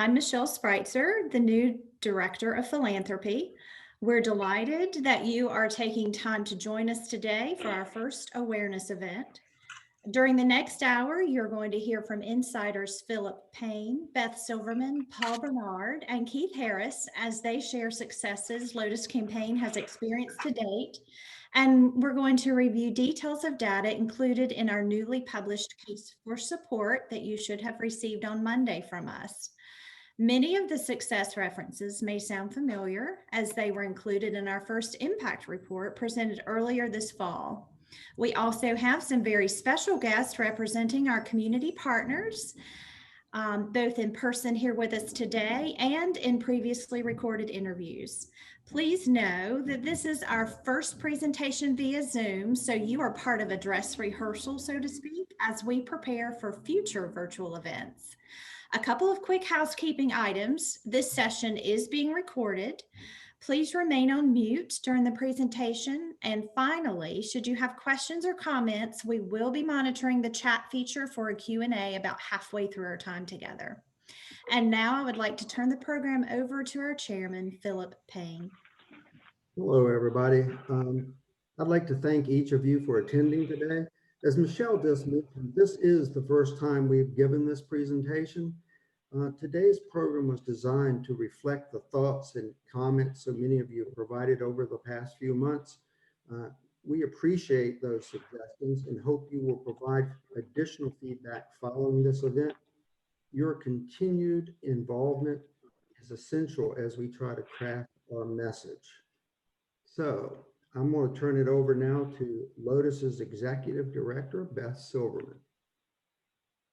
I'm Michelle Spreitzer, the new Director of Philanthropy. We're delighted that you are taking time to join us today for our first awareness event. During the next hour, you're going to hear from insiders Philip Payne, Beth Silverman, Paul Bernard, and Keith Harris as they share successes Lotus Campaign has experienced to date. And we're going to review details of data included in our newly published case for support that you should have received on Monday from us. Many of the success references may sound familiar as they were included in our first impact report presented earlier this fall. We also have some very special guests representing our community partners, both in person here with us today and in previously recorded interviews. Please know that this is our first presentation via Zoom, so you are part of a dress rehearsal, so to speak, as we prepare for future virtual events. A couple of quick housekeeping items. This session is being recorded. Please remain on mute during the presentation. And finally, should you have questions or comments, we will be monitoring the chat feature for a Q&A about halfway through our time together. And now I would like to turn the program over to our chairman, Philip Payne. Hello, everybody. I'd like to thank each of you for attending today. As Michelle just mentioned, this is the first time we've given this presentation. Today's program was designed to reflect the thoughts and comments so many of you have provided over the past few months. We appreciate those suggestions and hope you will provide additional feedback following this event. Your continued involvement is essential as we try to craft our message. So I'm going to turn it over now to Lotus's Executive Director, Beth Silverman.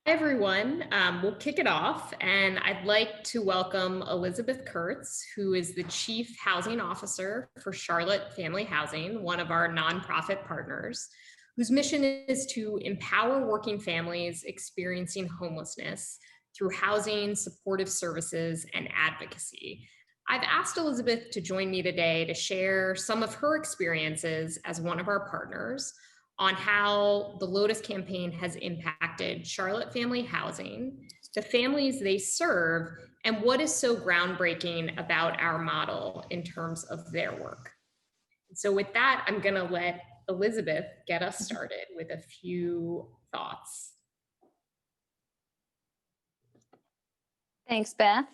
Hi, everyone. We'll kick it off, and I'd like to welcome Elizabeth Kurtz, who is the Chief Housing Officer for Charlotte Family Housing, one of our nonprofit partners, whose mission is to empower working families experiencing homelessness through housing, supportive services, and advocacy. I've asked Elizabeth to join me today to share some of her experiences as one of our partners on how the Lotus campaign has impacted Charlotte Family Housing, the families they serve, and what is so groundbreaking about our model in terms of their work. So with that, I'm gonna let Elizabeth get us started with a few thoughts. Thanks, Beth.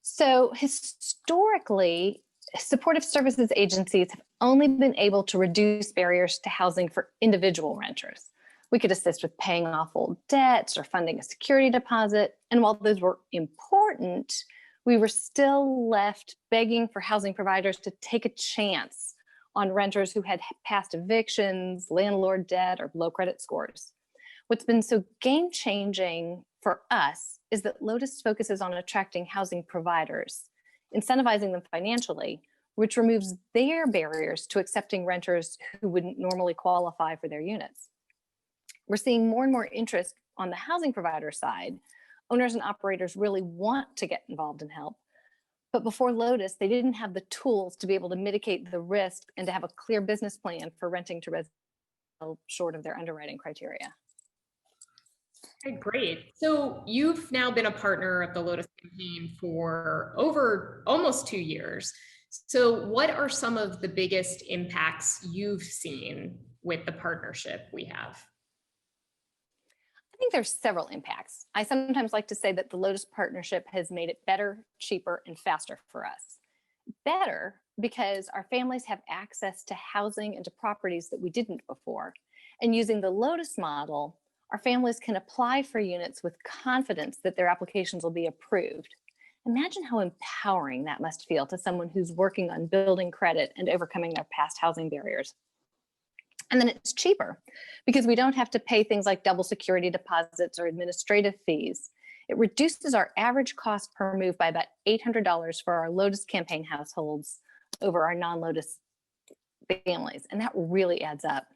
So historically, supportive services agencies have only been able to reduce barriers to housing for individual renters. We could assist with paying off old debts or funding a security deposit. And while those were important, we were still left begging for housing providers to take a chance on renters who had past evictions, landlord debt, or low credit scores. What's been so game-changing for us is that Lotus focuses on attracting housing providers, incentivizing them financially, which removes their barriers to accepting renters who wouldn't normally qualify for their units. We're seeing more and more interest on the housing provider side. Owners and operators really want to get involved and help. But before Lotus, they didn't have the tools to be able to mitigate the risk and to have a clear business plan for renting to residents short of their underwriting criteria. Okay, great. So you've now been a partner of the Lotus campaign for over almost 2 years. So what are some of the biggest impacts you've seen with the partnership we have? I think there's several impacts. I sometimes like to say that the Lotus partnership has made it better, cheaper, and faster for us. Better because our families have access to housing and to properties that we didn't before. And using the Lotus model, our families can apply for units with confidence that their applications will be approved. Imagine how empowering that must feel to someone who's working on building credit and overcoming their past housing barriers. And then it's cheaper because we don't have to pay things like double security deposits or administrative fees. It reduces our average cost per move by about $800 for our Lotus campaign households over our non-Lotus families. And that really adds up.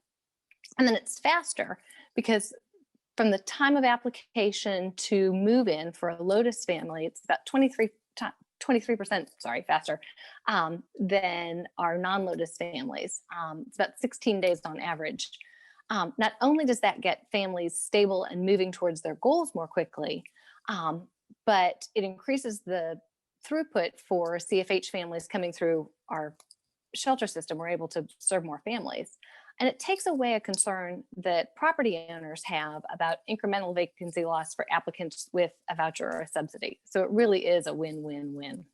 And then it's faster because from the time of application to move in for a Lotus family, it's about 23% faster than our non-Lotus families. It's about 16 days on average. Not only does that get families stable and moving towards their goals more quickly, But it increases the throughput for CFH families coming through our shelter system. We're able to serve more families. And it takes away a concern that property owners have about incremental vacancy loss for applicants with a voucher or a subsidy. So it really is a win-win-win.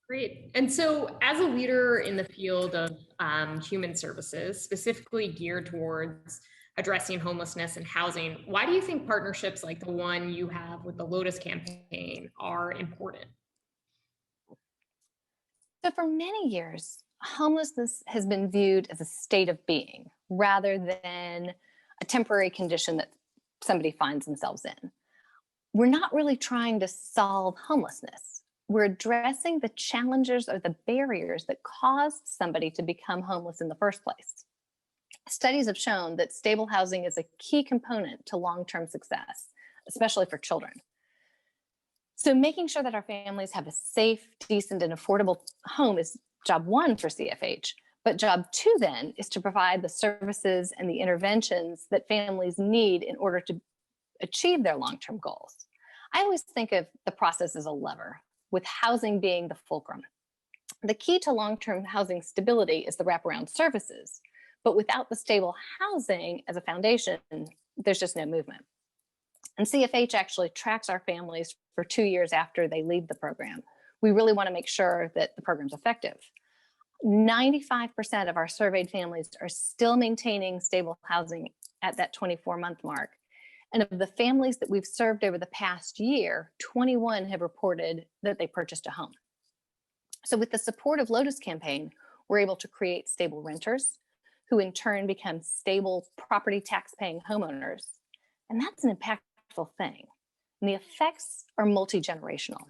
Great. And so as a leader in the field of human services, specifically geared towards addressing homelessness and housing, why do you think partnerships like the one you have with the Lotus campaign are important? So for many years, homelessness has been viewed as a state of being rather than a temporary condition that somebody finds themselves in. We're not really trying to solve homelessness. We're addressing the challenges or the barriers that caused somebody to become homeless in the first place. Studies have shown that stable housing is a key component to long-term success, especially for children. So making sure that our families have a safe, decent, and affordable home is job one for CFH. But job two then is to provide the services and the interventions that families need in order to achieve their long-term goals. I always think of the process as a lever, with housing being the fulcrum. The key to long-term housing stability is the wraparound services, but without the stable housing as a foundation, there's just no movement. And CFH actually tracks our families for 2 years after they leave the program. We really want to make sure that the program's effective. 95% of our surveyed families are still maintaining stable housing at that 24-month mark. And of the families that we've served over the past year, 21 have reported that they purchased a home. So with the support of Lotus campaign, we're able to create stable renters who in turn become stable property tax paying homeowners. And that's an impactful thing. And the effects are multi-generational.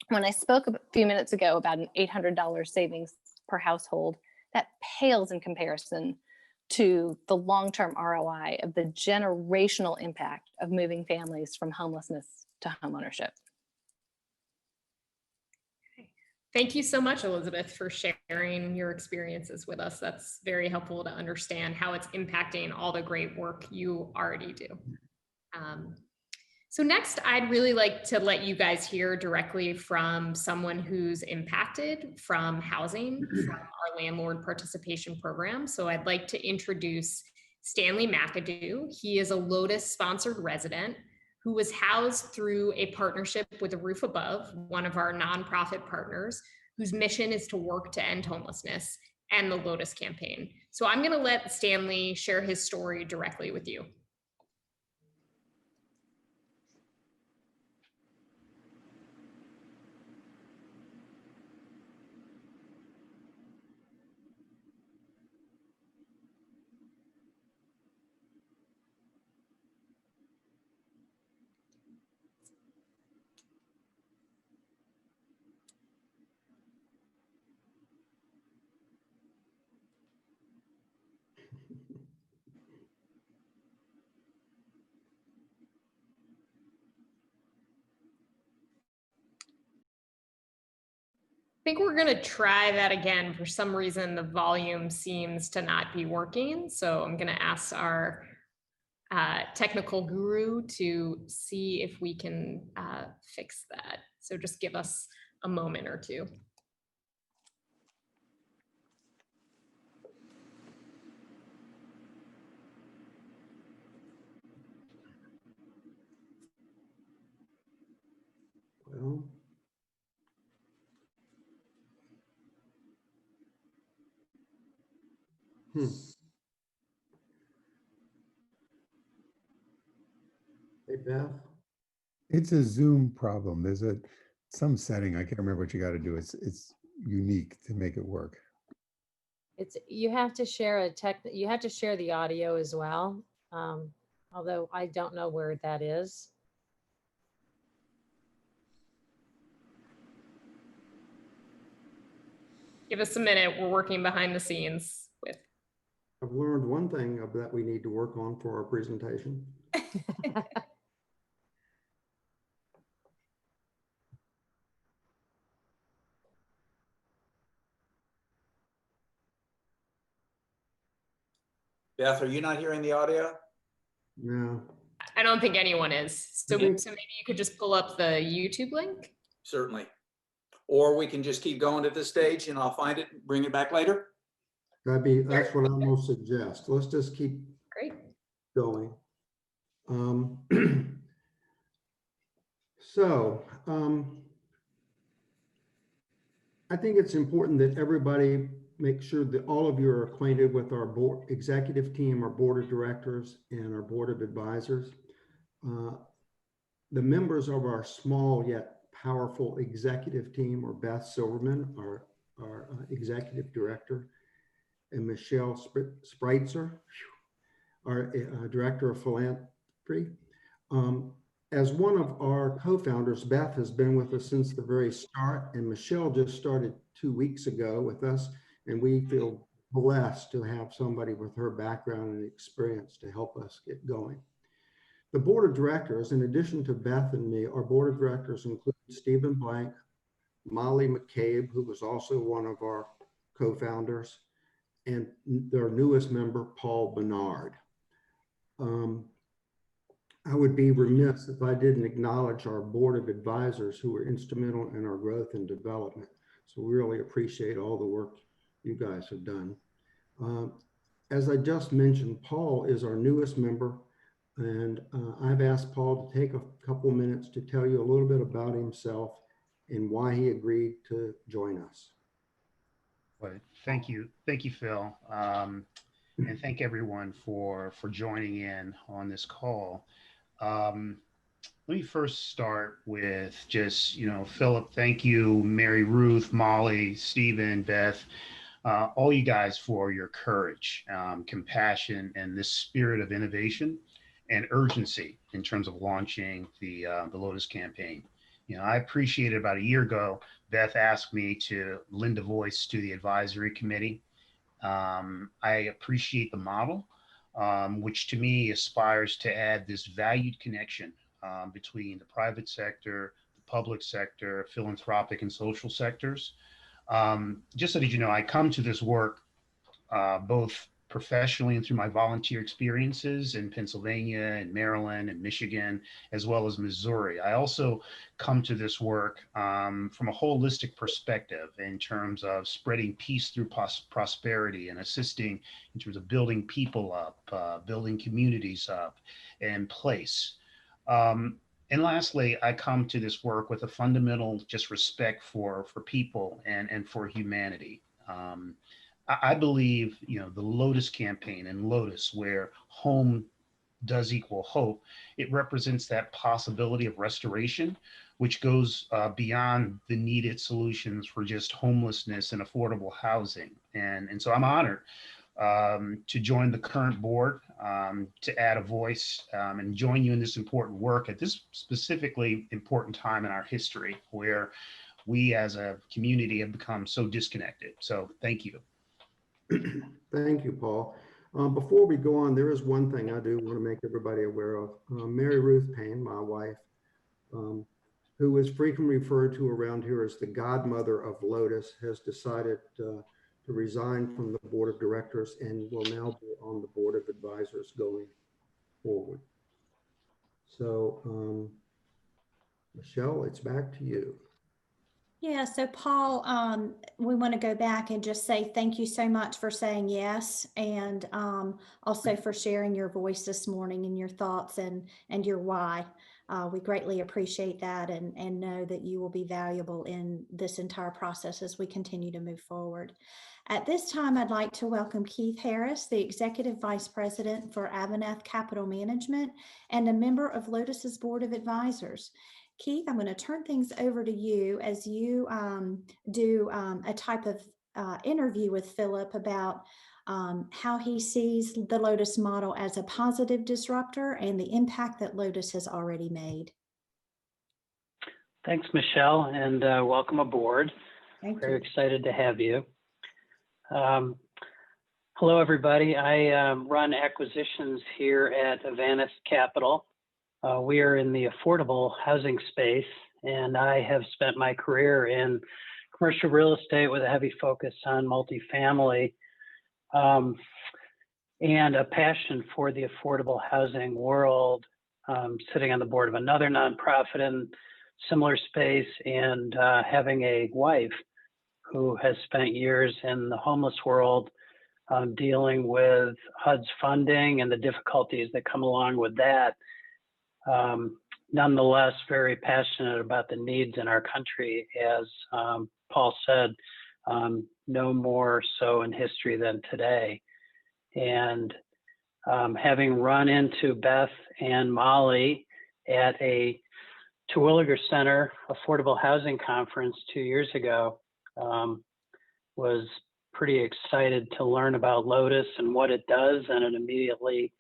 When I spoke a few minutes ago about an $800 savings per household, that pales in comparison to the long-term ROI of the generational impact of moving families from homelessness to homeownership. Thank you so much, Elizabeth, for sharing your experiences with us. That's very helpful to understand how it's impacting all the great work you already do. So next, I'd really like to let you guys hear directly from someone who's impacted from housing, from our landlord participation program. So I'd like to introduce Stanley McAdoo. He is a Lotus-sponsored resident who was housed through a partnership with A Roof Above, one of our nonprofit partners, whose mission is to work to end homelessness, and the Lotus campaign. So I'm going to let Stanley share his story directly with you. I think we're going to try that again. For some reason, the volume seems to not be working. So I'm going to ask our technical guru to see if we can fix that. So just give us a moment or two. Well, Hey, Beth. It's a Zoom problem. There's some setting, I can't remember what you got to do. It's unique to make it work. You have to share you have to share the audio as well. Although I don't know where that is. Give us a minute. We're working behind the scenes with. I've learned one thing that we need to work on for our presentation. Beth, are you not hearing the audio? No. I don't think anyone is. So, Okay. so maybe you could just pull up the YouTube link. Certainly. Or we can just keep going at this stage and I'll find it, and bring it back later. That's what I'm gonna suggest. Let's just keep Great. going. So, I think it's important that everybody make sure that all of you are acquainted with our board, executive team, our board of directors, and our board of advisors. The members of our small yet powerful executive team are Beth Silverman, our executive director, and Michelle Spreitzer, our director of philanthropy. As one of our co-founders, Beth has been with us since the very start, and Michelle just started 2 weeks ago with us, and we feel blessed to have somebody with her background and experience to help us get going. The board of directors, in addition to Beth and me, our board of directors include Stephen Blank, Molly McCabe, who was also one of our co-founders, and their newest member, Paul Bernard. I would be remiss if I didn't acknowledge our board of advisors who were instrumental in our growth and development. So we really appreciate all the work you guys have done. As I just mentioned, Paul is our newest member, and I've asked Paul to take a couple minutes to tell you a little bit about himself and why he agreed to join us. Well, thank you, Phil, and thank everyone for joining in on this call. Let me first start with just, Philip, thank you, Mary Ruth, Molly, Stephen, Beth, all you guys for your courage, compassion, and this spirit of innovation and urgency in terms of launching the Lotus campaign. I appreciated about a year ago, Beth asked me to lend a voice to the advisory committee. I appreciate the model, which to me aspires to add this valued connection between the private sector, the public sector, philanthropic and social sectors. Just so that you know, I come to this work both professionally and through my volunteer experiences in Pennsylvania and Maryland and Michigan, as well as Missouri. I also come to this work from a holistic perspective in terms of spreading peace through prosperity and assisting in terms of building people up, building communities up and place. And lastly, I come to this work with a fundamental just respect for people and for humanity. I believe, the Lotus campaign and Lotus, where home does equal hope, it represents that possibility of restoration, which goes beyond the needed solutions for just homelessness and affordable housing. And so I'm honored to join the current board, to add a voice and join you in this important work at this specifically important time in our history where we as a community have become so disconnected. So thank you. Thank you, Paul. Before we go on, there is one thing I do want to make everybody aware of. Mary Ruth Payne, my wife, who is frequently referred to around here as the godmother of Lotus, has decided to resign from the board of directors and will now be on the board of advisors going forward. So, Michelle, it's back to you. Yeah, so Paul, we want to go back and just say thank you so much for saying yes, and also for sharing your voice this morning and your thoughts and your why. We greatly appreciate that and know that you will be valuable in this entire process as we continue to move forward. At this time, I'd like to welcome Keith Harris, the Executive Vice President for Aberneth Capital Management and a member of Lotus's Board of Advisors. Keith, I'm going to turn things over to you as you do a type of interview with Philip about how he sees the Lotus model as a positive disruptor and the impact that Lotus has already made. Thanks, Michelle, and welcome aboard. Thank Very you. excited to have you. Hello, everybody. I run acquisitions here at Aberneth Capital. We are in the affordable housing space, and I have spent my career in commercial real estate with a heavy focus on multifamily and a passion for the affordable housing world sitting on the board of another nonprofit in similar space, and having a wife who has spent years in the homeless world dealing with HUD's funding and the difficulties that come along with that. Nonetheless, very passionate about the needs in our country, as Paul said, no more so in history than today. And having run into Beth and Molly at a Terwilliger Center Affordable Housing Conference 2 years ago, was pretty excited to learn about Lotus and what it does, and it immediately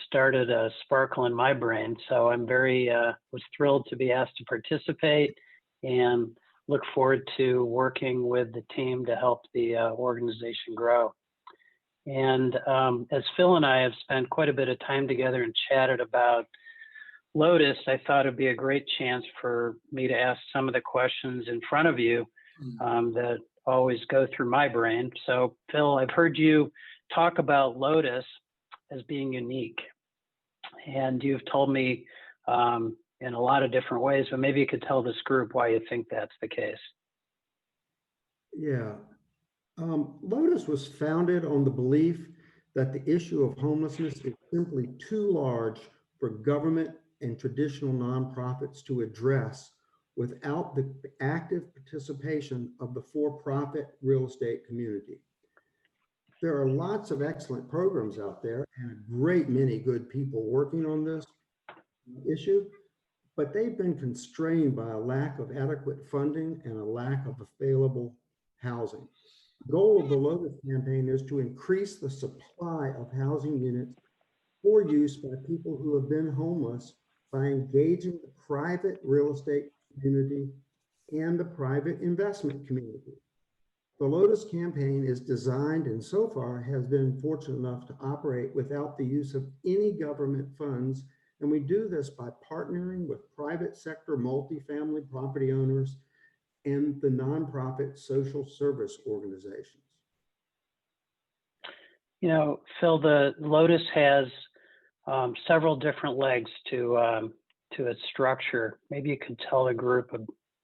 started a sparkle in my brain. So I'm was thrilled to be asked to participate, and look forward to working with the team to help the organization grow. And as Phil and I have spent quite a bit of time together and chatted about Lotus, I thought it'd be a great chance for me to ask some of the questions in front of you that always go through my brain. So Phil, I've heard you talk about Lotus as being unique, and you've told me in a lot of different ways, but maybe you could tell this group why you think that's the case. Yeah. Lotus was founded on the belief that the issue of homelessness is simply too large for government and traditional nonprofits to address without the active participation of the for-profit real estate community. There are lots of excellent programs out there and a great many good people working on this issue, but they've been constrained by a lack of adequate funding and a lack of available housing. The goal of the Lotus campaign is to increase the supply of housing units for use by people who have been homeless by engaging the private real estate community and the private investment community. The Lotus campaign is designed, and so far has been fortunate enough to operate without the use of any government funds. And we do this by partnering with private sector multifamily property owners and the nonprofit social service organizations. You know, Phil, the Lotus has several different legs to its structure. Maybe you could tell the group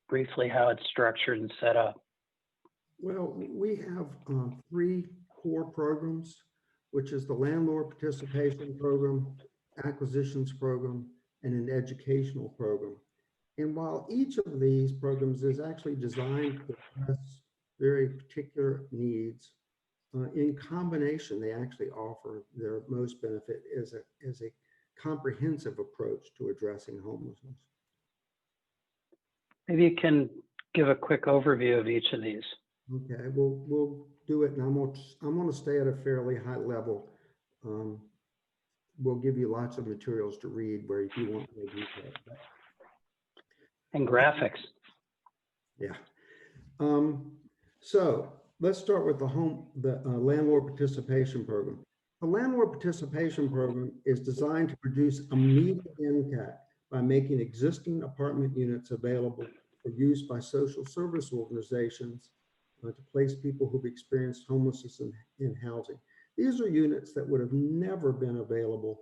briefly how it's structured and set up. Well, we have 3 core programs, which is the landlord participation program, acquisitions program, and an educational program. And while each of these programs is actually designed to address very particular needs, in combination, they actually offer their most benefit as a comprehensive approach to addressing homelessness. Maybe you can give a quick overview of each of these. Okay, we'll do it, and I'm going to stay at a fairly high level. We'll give you lots of materials to read where if you want more detail. And graphics. Yeah. So let's start with the landlord participation program. The landlord participation program is designed to produce immediate impact by making existing apartment units available for use by social service organizations to place people who've experienced homelessness in housing. These are units that would have never been available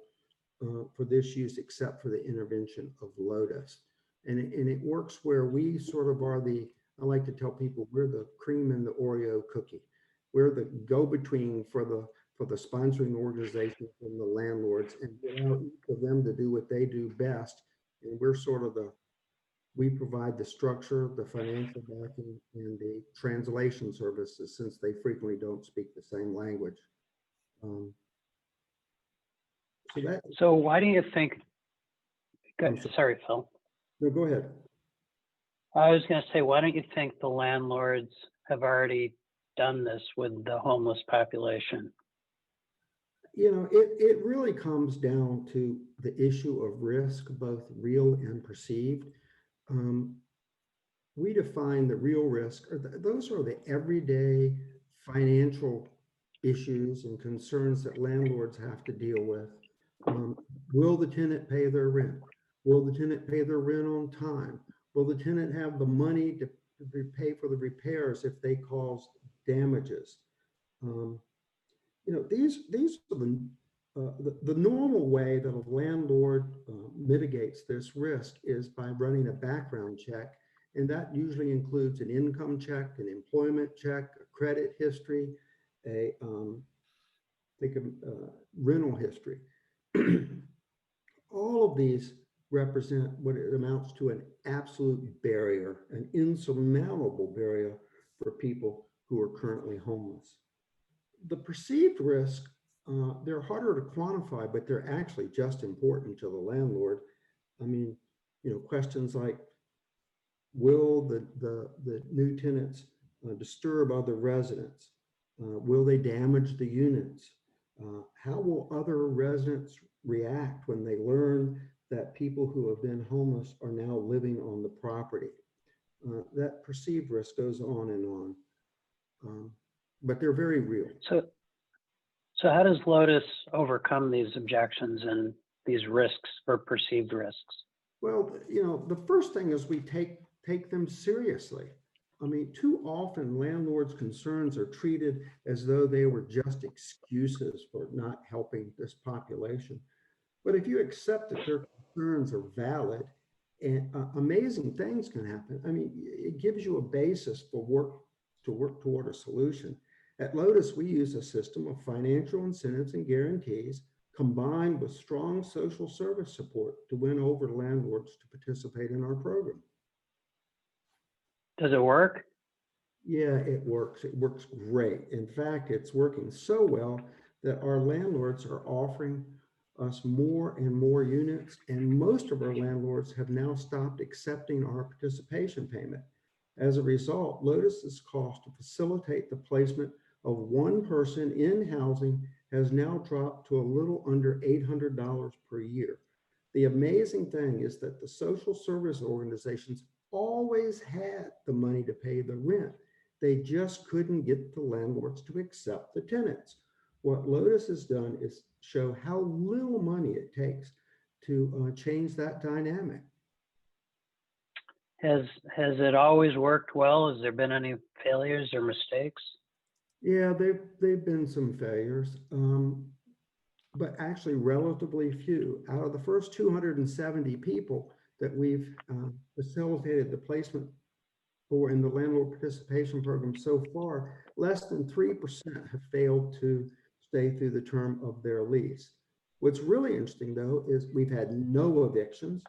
for this use except for the intervention of Lotus. And it works where we sort of are I like to tell people, we're the cream in the Oreo cookie. We're the go-between for the sponsoring organizations and the landlords, and allow each of them to do what they do best. And we're sort of we provide the structure, the financial backing, and the translation services, since they frequently don't speak the same language. So why do you think, sorry, Phil. No, go ahead. I was going to say, why don't you think the landlords have already done this with the homeless population? You know, it really comes down to the issue of risk, both real and perceived. We define the real risk, those are the everyday financial issues and concerns that landlords have to deal with. Will the tenant pay their rent? Will the tenant pay their rent on time? Will the tenant have the money to pay for the repairs if they cause damages? You know, these are the normal way that a landlord mitigates this risk is by running a background check. And that usually includes an income check, an employment check, a credit history, a rental history. All of these represent what it amounts to an absolute barrier, an insurmountable barrier for people who are currently homeless. The perceived risk, they're harder to quantify, but they're actually just important to the landlord. I mean, questions like, will the new tenants disturb other residents? Will they damage the units? How will other residents react when they learn that people who have been homeless are now living on the property? That perceived risk goes on and on, but they're very real. So how does Lotus overcome these objections and these risks or perceived risks? Well, the first thing is we take them seriously. I mean, too often landlords' concerns are treated as though they were just excuses for not helping this population. But if you accept that their concerns are valid, and amazing things can happen. I mean, it gives you a basis for work toward a solution. At Lotus, we use a system of financial incentives and guarantees combined with strong social service support to win over landlords to participate in our program. Does it work? Yeah, it works. It works great. In fact, it's working so well that our landlords are offering us more and more units, and most of our landlords have now stopped accepting our participation payment. As a result, Lotus's cost to facilitate the placement of one person in housing has now dropped to a little under $800 per year. The amazing thing is that the social service organizations always had the money to pay the rent. They just couldn't get the landlords to accept the tenants. What Lotus has done is show how little money it takes to change that dynamic. Has it always worked well? Has there been any failures or mistakes? Yeah, they've been some failures, but actually relatively few. Out of the first 270 people that we've facilitated the placement for in the landlord participation program so far, less than 3% have failed to stay through the term of their lease. What's really interesting, though, is we've had no evictions.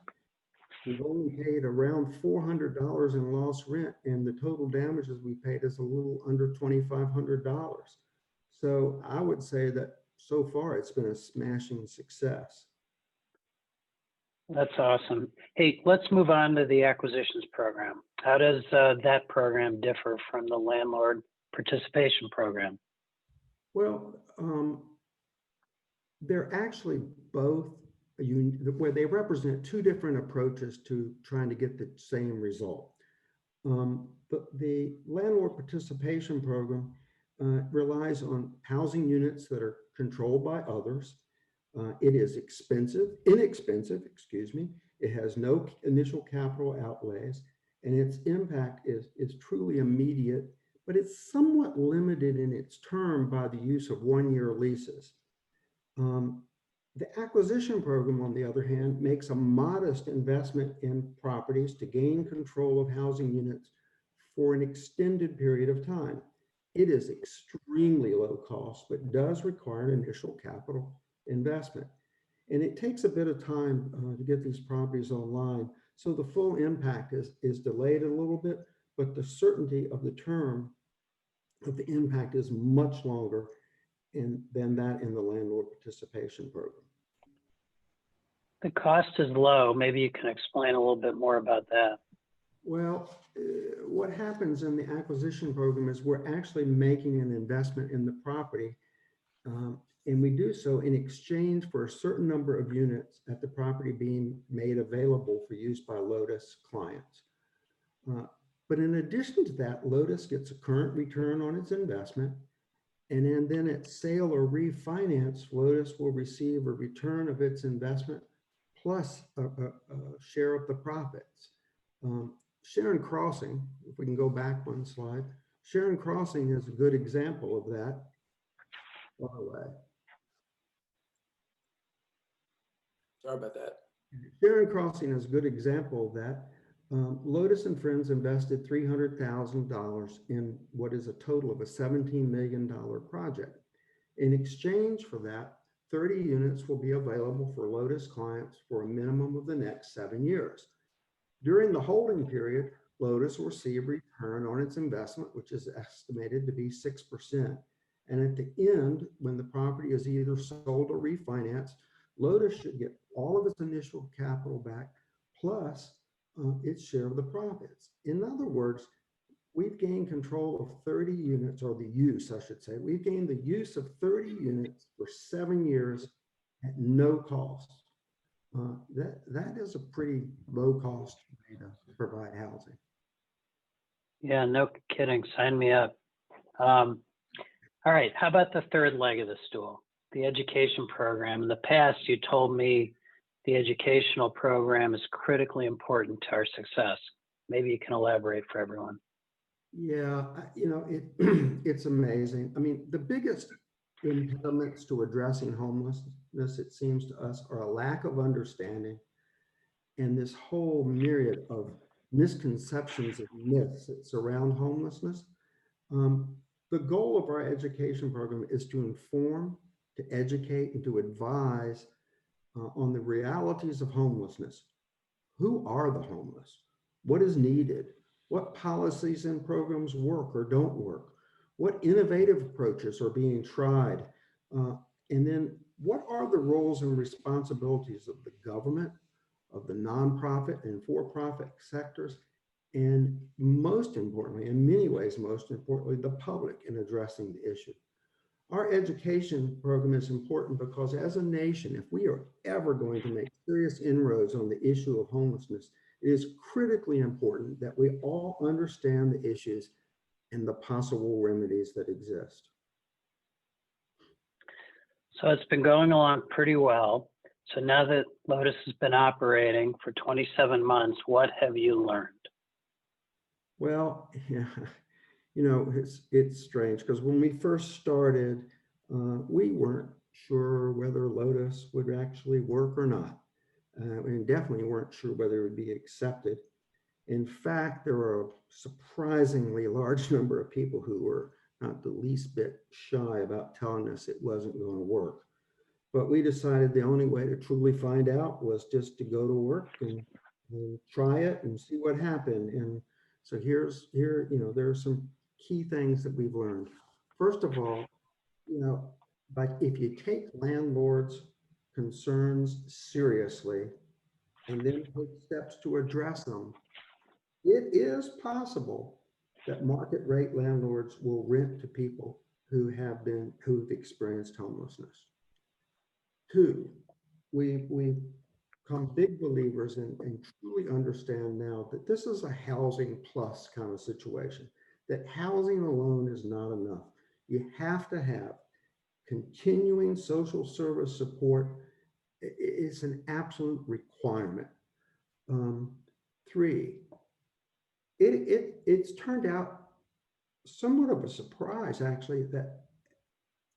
We've only paid around $400 in lost rent, and the total damages we paid is a little under $2,500. So I would say that so far it's been a smashing success. That's awesome. Hey, let's move on to the acquisitions program. How does that program differ from the landlord participation program? Well, they're actually both where they represent two different approaches to trying to get the same result. The landlord participation program relies on housing units that are controlled by others. It is inexpensive, excuse me. It has no initial capital outlays, and its impact is truly immediate, but it's somewhat limited in its term by the use of one-year leases. The acquisition program, on the other hand, makes a modest investment in properties to gain control of housing units for an extended period of time. It is extremely low cost, but does require an initial capital investment. And it takes a bit of time to get these properties online. So the full impact is delayed a little bit, but the certainty of the term of the impact is much longer than that in the landlord participation program. The cost is low. Maybe you can explain a little bit more about that. Well, what happens in the acquisition program is we're actually making an investment in the property, and we do so in exchange for a certain number of units at the property being made available for use by Lotus clients. But in addition to that, Lotus gets a current return on its investment, and then at sale or refinance, Lotus will receive a return of its investment plus a share of the profits. Sharon Crossing, if we can go back one slide, Sharon Crossing is a good example of that. By the way, Sorry about that. Sharon Crossing is a good example of that. Lotus and Friends invested $300,000 in what is a total of a $17 million project. In exchange for that, 30 units will be available for Lotus clients for a minimum of the next 7 years. During the holding period, Lotus will receive a return on its investment, which is estimated to be 6%. And at the end, when the property is either sold or refinanced, Lotus should get all of its initial capital back plus its share of the profits. In other words, we've gained control of 30 units, or the use, I should say. We've gained the use of 30 units for 7 years at no cost. That is a pretty low cost way to provide housing. Yeah, no kidding. Sign me up. All right. How about the third leg of the stool, the education program? In the past, you told me the educational program is critically important to our success. Maybe you can elaborate for everyone. Yeah, it's amazing. I mean, the biggest impediments to addressing homelessness, it seems to us, are a lack of understanding and this whole myriad of misconceptions and myths that surround homelessness. The goal of our education program is to inform, to educate, and to advise on the realities of homelessness. Who are the homeless? What is needed? What policies and programs work or don't work? What innovative approaches are being tried? And then what are the roles and responsibilities of the government, of the nonprofit and for-profit sectors, and most importantly, in many ways, most importantly, the public in addressing the issue? Our education program is important because as a nation, if we are ever going to make serious inroads on the issue of homelessness, it is critically important that we all understand the issues and the possible remedies that exist. So it's been going along pretty well. So now that Lotus has been operating for 27 months, what have you learned? Well, yeah, it's strange because when we first started, we weren't sure whether Lotus would actually work or not. And definitely weren't sure whether it would be accepted. In fact, there were a surprisingly large number of people who were not the least bit shy about telling us it wasn't going to work. But we decided the only way to truly find out was just to go to work and try it and see what happened. And so there are some key things that we've learned. First of all, but if you take landlords' concerns seriously and then take steps to address them, it is possible that market rate landlords will rent to people who've experienced homelessness. Two, we've become big believers and truly understand now that this is a housing plus kind of situation, that housing alone is not enough. You have to have continuing social service support. It's an absolute requirement. Three, it's turned out somewhat of a surprise, actually, that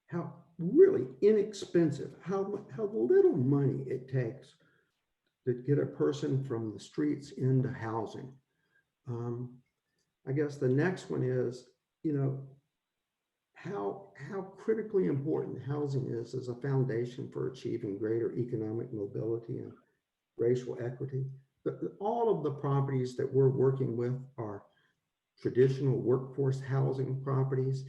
how really inexpensive, how little money it takes to get a person from the streets into housing. I guess the next one is, how critically important housing is as a foundation for achieving greater economic mobility and racial equity. But all of the properties that we're working with are traditional workforce housing properties.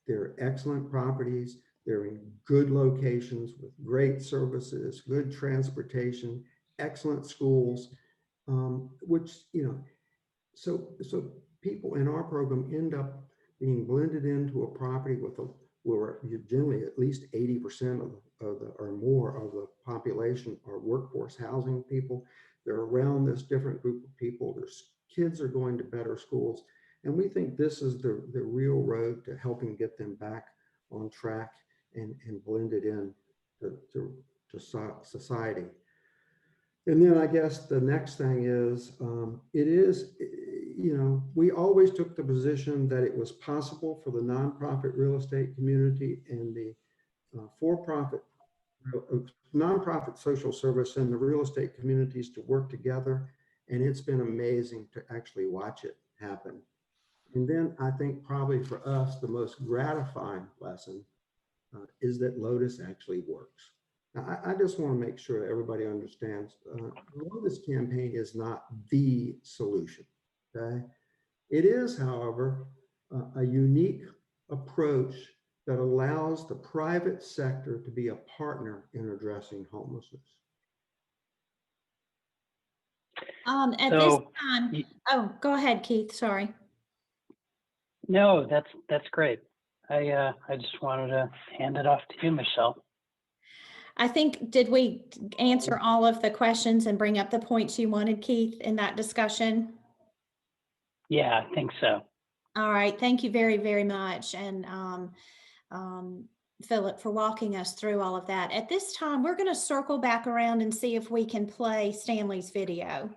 They're excellent properties. They're in good locations with great services, good transportation, excellent schools, so people in our program end up being blended into a property where generally at least 80% or more of the population are workforce housing people. They're around this different group of people. Their kids are going to better schools. And we think this is the real road to helping get them back on track and blended in to society. And then I guess the next thing is, we always took the position that it was possible for the nonprofit real estate community and the for-profit nonprofit social service and the real estate communities to work together. And it's been amazing to actually watch it happen. And then I think probably for us, the most gratifying lesson is that Lotus actually works. Now, I just want to make sure everybody understands the Lotus campaign is not the solution, okay? It is, however, a unique approach that allows the private sector to be a partner in addressing homelessness. At this So, time, y- oh, go ahead, Keith, sorry. No, that's great. I just wanted to hand it off to you, Michelle. I think, did we answer all of the questions and bring up the points you wanted, Keith, in that discussion? Yeah, I think so. All right, thank you very, very much. And Philip, for walking us through all of that. At this time, we're going to circle back around and see if we can play Stanley's video.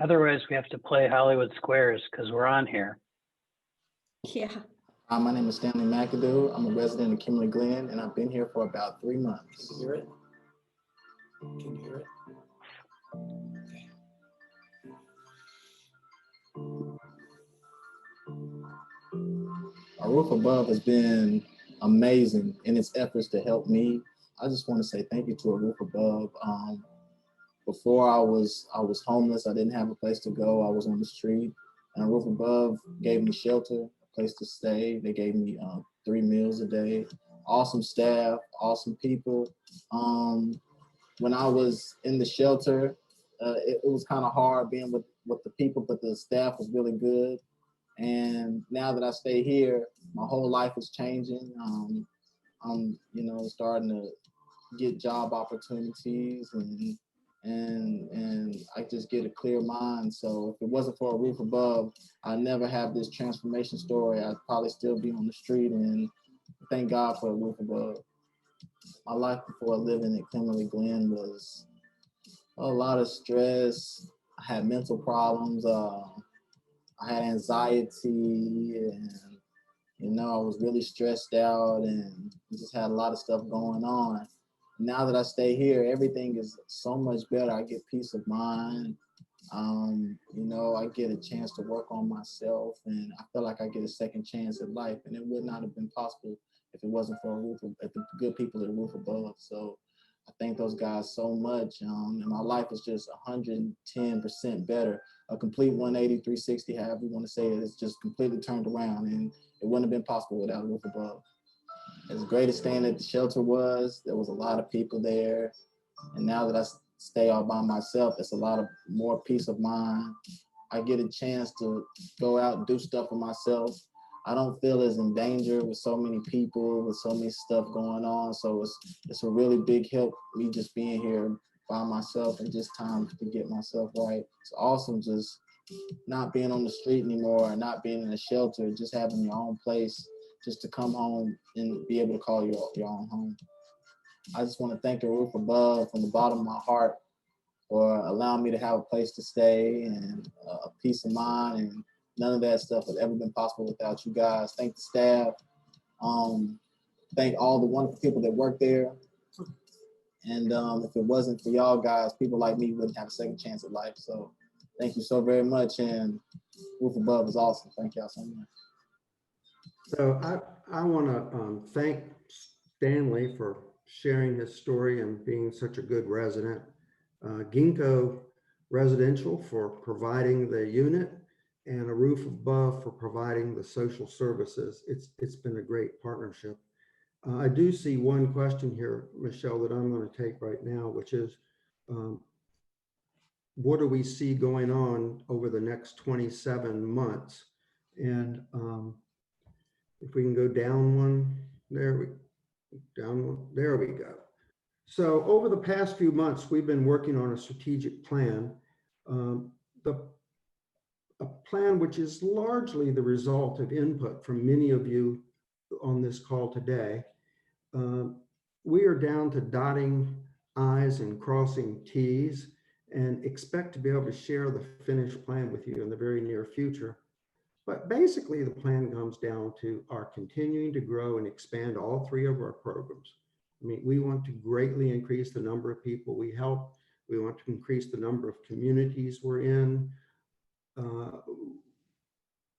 Otherwise, we have to play Hollywood Squares because we're on here. Yeah. My name is Stanley McAdoo. I'm a resident of Kimberly Glen, and I've been here for about 3 months. Can you hear it? Can you hear it? Our Roof Above has been amazing in its efforts to help me. I just want to say thank you to A Roof Above. Before I was homeless. I didn't have a place to go. I was on the street, and A Roof Above gave me shelter, a place to stay. They gave me 3 meals a day. Awesome staff, awesome people. When I was in the shelter, it was kind of hard being with the people, but the staff was really good. And now that I stay here, my whole life is changing. I'm, starting to get job opportunities, and I just get a clear mind. So if it wasn't for A Roof Above, I'd never have this transformation story. I'd probably still be on the street, and thank God for A Roof Above. My life before living at Kimberly Glen was a lot of stress. I had mental problems. I had anxiety, and I was really stressed out, and just had a lot of stuff going on. Now that I stay here, everything is so much better. I get peace of mind. I get a chance to work on myself, and I feel like I get a second chance at life. And it would not have been possible if it wasn't for the good people at A Roof Above. So I thank those guys so much. And my life is just 110% better. A complete 180, 360, however you want to say it. It's just completely turned around, and it wouldn't have been possible without A Roof Above. As great as staying at the shelter was, there was a lot of people there. And now that I stay all by myself, it's a lot of more peace of mind. I get a chance to go out and do stuff for myself. I don't feel as in danger with so many people, with so many stuff going on. So it's a really big help, me just being here by myself and just time to get myself right. It's awesome just not being on the street anymore, and not being in a shelter, just having your own place, just to come home and be able to call your own home. I just want to thank A Roof Above from the bottom of my heart for allowing me to have a place to stay and a peace of mind, and none of that stuff would ever been possible without you guys. Thank the staff. Thank all the wonderful people that work there. And if it wasn't for y'all guys, people like me wouldn't have a second chance at life. So thank you so very much. And Roof Above is awesome. Thank y'all so much. So I want to thank Stanley for sharing his story and being such a good resident. Ginkgo Residential for providing the unit, and A Roof Above for providing the social services. It's been a great partnership. I do see one question here, Michelle, that I'm going to take right now, which is, what do we see going on over the next 27 months? And if we can go down one, there we go. So over the past few months, we've been working on a strategic plan, a plan which is largely the result of input from many of you on this call today. We are down to dotting I's and crossing T's, and expect to be able to share the finished plan with you in the very near future. But basically, the plan comes down to our continuing to grow and expand all three of our programs. I mean, we want to greatly increase the number of people we help. We want to increase the number of communities we're in.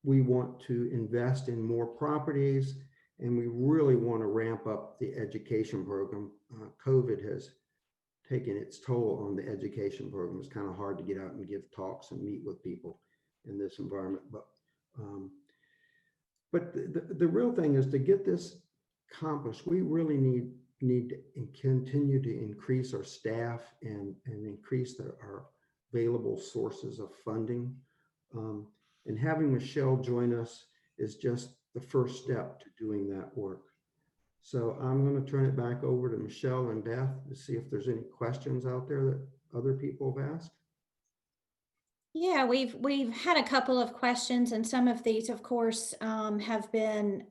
We want to invest in more properties, and we really want to ramp up the education program. COVID has taken its toll on the education program. It's kind of hard to get out and give talks and meet with people in this environment. But the real thing is to get this accomplished, we really need to continue to increase our staff and increase our available sources of funding. And having Michelle join us is just the first step to doing that work. So I'm going to turn it back over to Michelle and Beth to see if there's any questions out there that other people have asked. Yeah, we've had a couple of questions, and some of these, of course, have been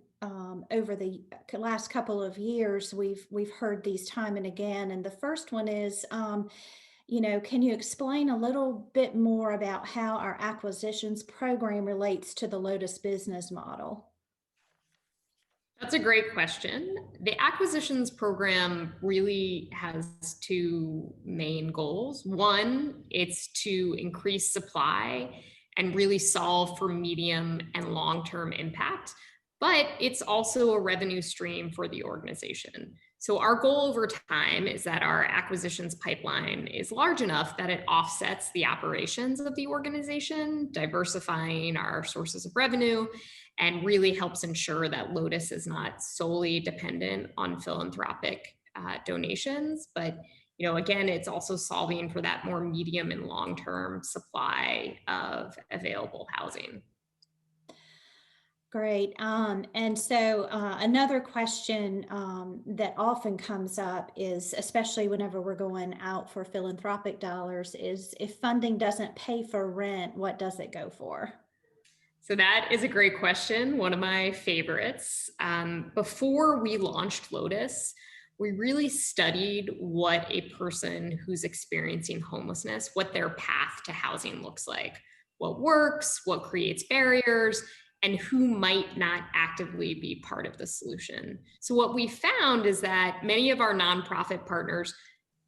over the last couple of years. We've heard these time and again. And the first one is, can you explain a little bit more about how our acquisitions program relates to the Lotus business model? That's a great question. The acquisitions program really has two main goals. One, it's to increase supply and really solve for medium and long-term impact, but it's also a revenue stream for the organization. So our goal over time is that our acquisitions pipeline is large enough that it offsets the operations of the organization, diversifying our sources of revenue, and really helps ensure that Lotus is not solely dependent on philanthropic donations. But, again, it's also solving for that more medium and long-term supply of available housing. Great. And so another question that often comes up is, especially whenever we're going out for philanthropic dollars, is if funding doesn't pay for rent, what does it go for? So that is a great question, one of my favorites. Before we launched Lotus, we really studied what a person who's experiencing homelessness, what their path to housing looks like, what works, what creates barriers, and who might not actively be part of the solution. So what we found is that many of our nonprofit partners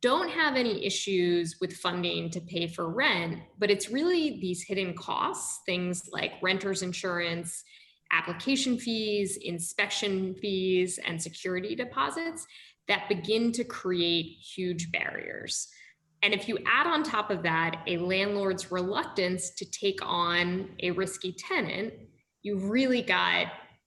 don't have any issues with funding to pay for rent, but it's really these hidden costs, things like renter's insurance, application fees, inspection fees, and security deposits that begin to create huge barriers. And if you add on top of that a landlord's reluctance to take on a risky tenant, you've really got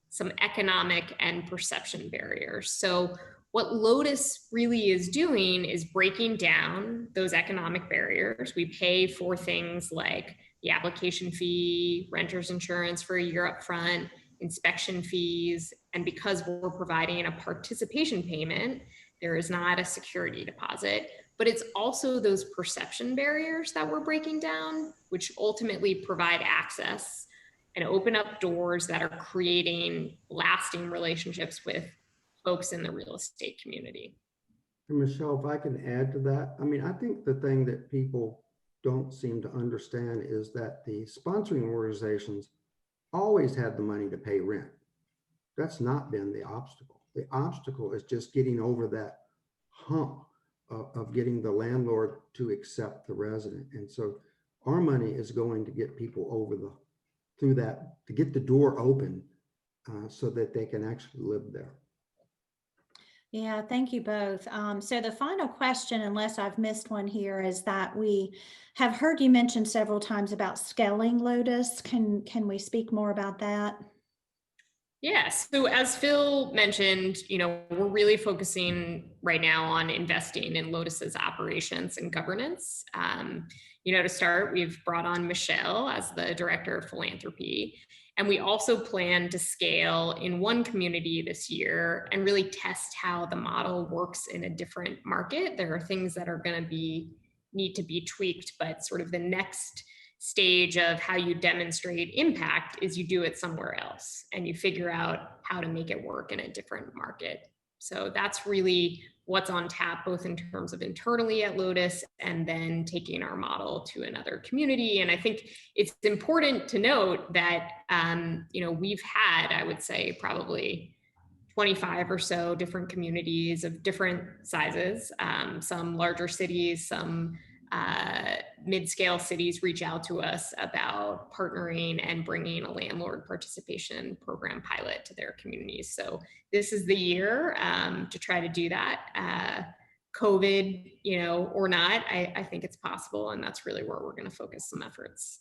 some economic and perception barriers. So what Lotus really is doing is breaking down those economic barriers. We pay for things like the application fee, renter's insurance for a year up front, inspection fees, and because we're providing a participation payment, there is not a security deposit, but it's also those perception barriers that we're breaking down, which ultimately provide access and open up doors that are creating lasting relationships with folks in the real estate community. And Michelle, if I can add to that, I mean, I think the thing that people don't seem to understand is that the sponsoring organizations always had the money to pay rent. That's not been the obstacle. The obstacle is just getting over that hump of getting the landlord to accept the resident. And so our money is going to get people over through that, to get the door open so that they can actually live there. Yeah, thank you both. So the final question, unless I've missed one here, is that we have heard you mention several times about scaling Lotus. Can we speak more about that? Yes. So as Phil mentioned, we're really focusing right now on investing in Lotus's operations and governance. To start, we've brought on Michelle as the director of philanthropy. And we also plan to scale in one community this year and really test how the model works in a different market. There are things that are going to need to be tweaked, but sort of the next stage of how you demonstrate impact is you do it somewhere else and you figure out how to make it work in a different market. So that's really what's on tap, both in terms of internally at Lotus and then taking our model to another community. And I think it's important to note that, we've had, I would say, probably 25 or so different communities of different sizes, some larger cities, some mid-scale cities reach out to us about partnering and bringing a landlord participation program pilot to their communities. So this is the year to try to do that. COVID, or not, I think it's possible, and that's really where we're going to focus some efforts.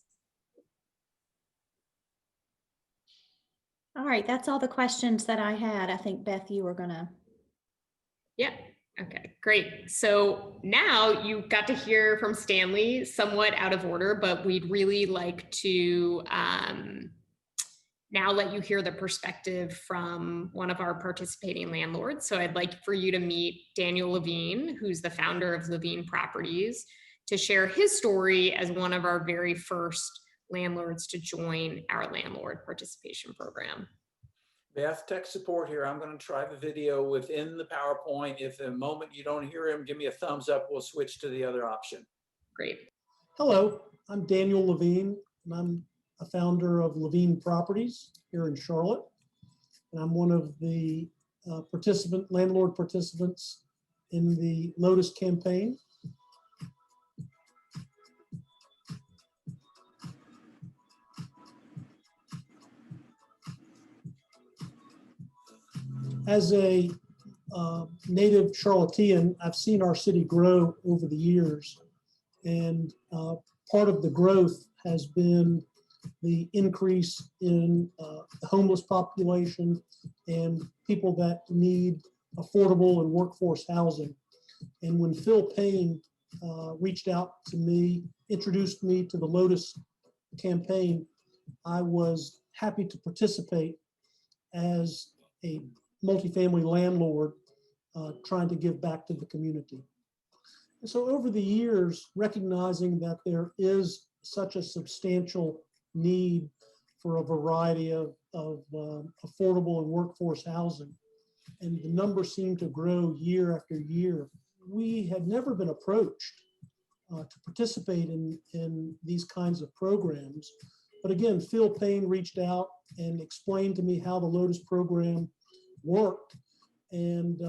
All right, that's all the questions that I had. I think, Beth, you were gonna. Yeah. Okay, great. So now you got to hear from Stanley, somewhat out of order, but we'd really like to now let you hear the perspective from one of our participating landlords. So I'd like for you to meet Daniel Levine, who's the founder of Levine Properties, to share his story as one of our very first landlords to join our landlord participation program. Beth, tech support here. I'm going to try the video within the PowerPoint. If the moment you don't hear him, give me a thumbs up. We'll switch to the other option. Great. Hello, I'm Daniel Levine, and I'm a founder of Levine Properties here in Charlotte. And I'm one of the landlord participants in the Lotus campaign. As a native Charlottean, I've seen our city grow over the years, and part of the growth has been the increase in the homeless population and people that need affordable and workforce housing. And when Phil Payne reached out to me, introduced me to the Lotus campaign, I was happy to participate as a multifamily landlord trying to give back to the community. And so over the years, recognizing that there is such a substantial need for a variety of affordable and workforce housing, and the numbers seem to grow year after year, we had never been approached to participate in these kinds of programs. But again, Phil Payne reached out and explained to me how the Lotus program worked, and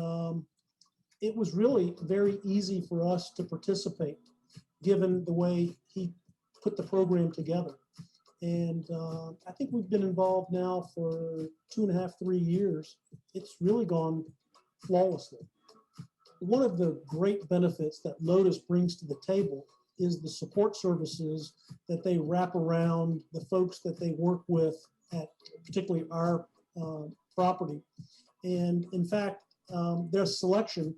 it was really very easy for us to participate given the way he put the program together. And I think we've been involved now for 2.5, 3 years. It's really gone flawlessly. One of the great benefits that Lotus brings to the table is the support services that they wrap around the folks that they work with at particularly our property. And in fact, their selection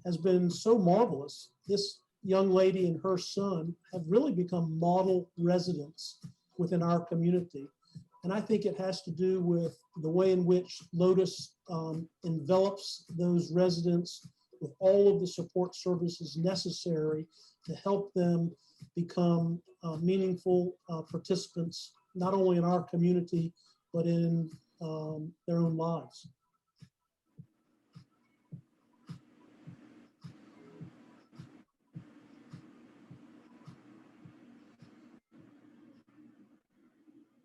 has been so marvelous. This young lady and her son have really become model residents within our community. And I think it has to do with the way in which Lotus envelops those residents with all of the support services necessary to help them become meaningful participants, not only in our community, but in their own lives.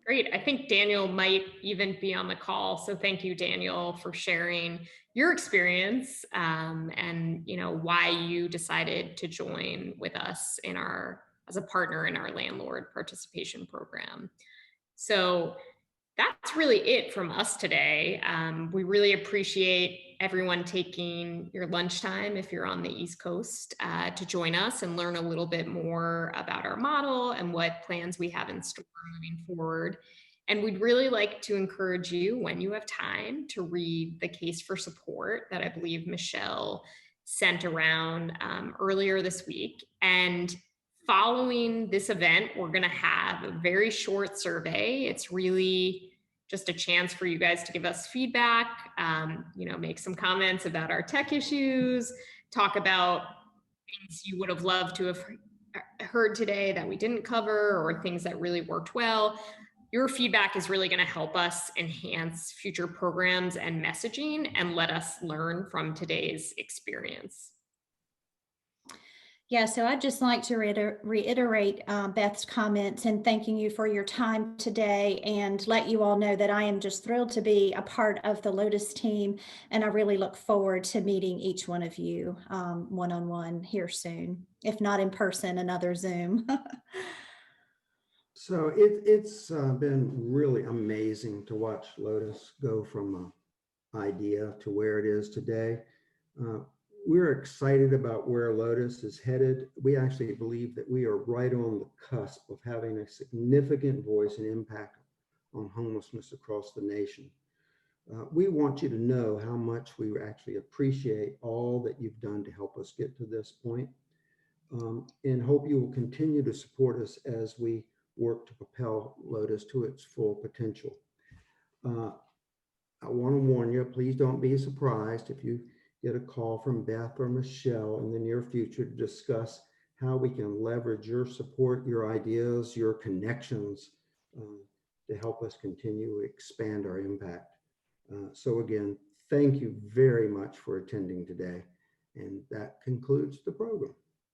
Great. I think Daniel might even be on the call. So thank you, Daniel, for sharing your experience and why you decided to join with us as a partner in our landlord participation program. So that's really it from us today. We really appreciate everyone taking your lunchtime, if you're on the East Coast, to join us and learn a little bit more about our model and what plans we have in store moving forward. And we'd really like to encourage you, when you have time, to read the case for support that I believe Michelle sent around earlier this week. And following this event, we're going to have a very short survey. It's really just a chance for you guys to give us feedback, make some comments about our tech issues, talk about things you would have loved to have heard today that we didn't cover, or things that really worked well. Your feedback is really going to help us enhance future programs and messaging and let us learn from today's experience. Yeah, so I'd just like to reiterate Beth's comments and thanking you for your time today, and let you all know that I am just thrilled to be a part of the Lotus team, and I really look forward to meeting each one of you one-on-one here soon, if not in person, another Zoom. So it's been really amazing to watch Lotus go from an idea to where it is today. We're excited about where Lotus is headed. We actually believe that we are right on the cusp of having a significant voice and impact on homelessness across the nation. We want you to know how much we actually appreciate all that you've done to help us get to this point, and hope you will continue to support us as we work to propel Lotus to its full potential. I want to warn you, please don't be surprised if you get a call from Beth or Michelle in the near future to discuss how we can leverage your support, your ideas, your connections to help us continue to expand our impact. So again, thank you very much for attending today. And that concludes the program.